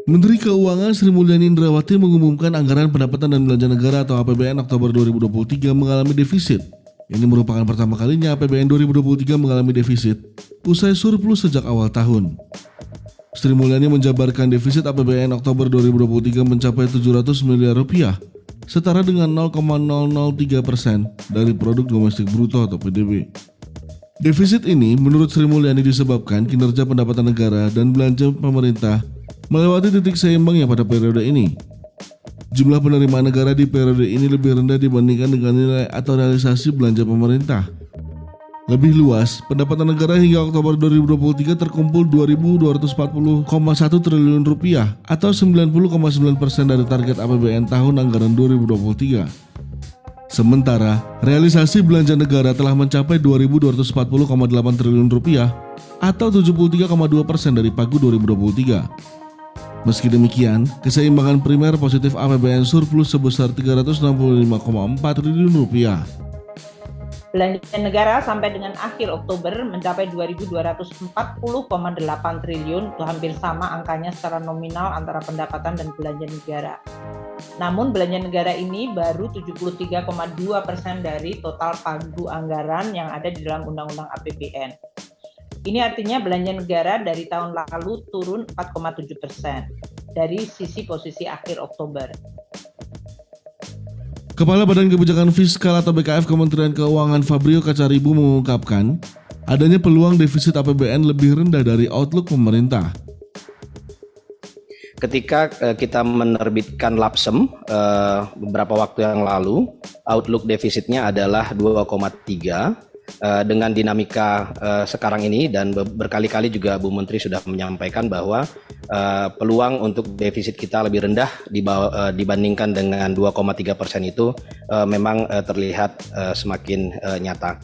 Menteri Keuangan Sri Mulyani Indrawati mengumumkan anggaran pendapatan dan belanja negara atau APBN Oktober 2023 mengalami defisit. Ini merupakan pertama kalinya APBN 2023 mengalami defisit usai surplus sejak awal tahun. Sri Mulyani menjabarkan defisit APBN Oktober 2023 mencapai 700 miliar rupiah, setara dengan 0,003% dari produk domestik bruto atau PDB. Defisit ini menurut Sri Mulyani disebabkan kinerja pendapatan negara dan belanja pemerintah melewati titik seimbangnya pada periode ini. Jumlah penerimaan negara di periode ini lebih rendah dibandingkan dengan nilai atau realisasi belanja pemerintah. Lebih luas, pendapatan negara hingga Oktober 2023 terkumpul 2.240,1 triliun rupiah atau 90,9% dari target APBN tahun anggaran 2023. Sementara, realisasi belanja negara telah mencapai 2.240,8 triliun rupiah atau 73,2% dari pagu 2023. Meski demikian, keseimbangan primer positif APBN surplus sebesar 365,4 triliun rupiah. Belanja negara sampai dengan akhir Oktober mencapai 2.240,8 triliun, itu hampir sama angkanya secara nominal antara pendapatan dan belanja negara. Namun belanja negara ini baru 73,2% dari total pagu anggaran yang ada di dalam Undang-Undang APBN. Ini artinya belanja negara dari tahun lalu turun 4,7% dari sisi posisi akhir Oktober. Kepala Badan Kebijakan Fiskal atau BKF Kementerian Keuangan Fabrio Kacaribu mengungkapkan adanya peluang defisit APBN lebih rendah dari outlook pemerintah. Ketika kita menerbitkan Lapsem beberapa waktu yang lalu, outlook defisitnya adalah 2,3. Dengan dinamika sekarang ini dan berkali-kali juga Bu Menteri sudah menyampaikan bahwa peluang untuk defisit kita lebih rendah dibandingkan dengan 2,3% itu memang terlihat semakin nyata.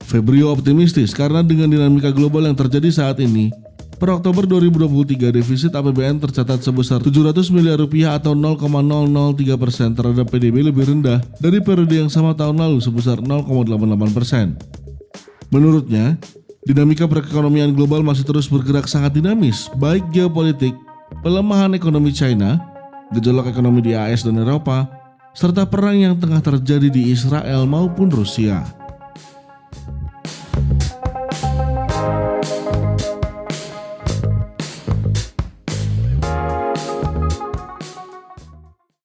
Fabrio optimistis karena dengan dinamika global yang terjadi saat ini, per Oktober 2023 defisit APBN tercatat sebesar 700 miliar rupiah atau 0,003% terhadap PDB lebih rendah dari periode yang sama tahun lalu sebesar 0,88%. Menurutnya, dinamika perekonomian global masih terus bergerak sangat dinamis, baik geopolitik, pelemahan ekonomi China, gejolak ekonomi di AS dan Eropa, serta perang yang tengah terjadi di Israel maupun Rusia.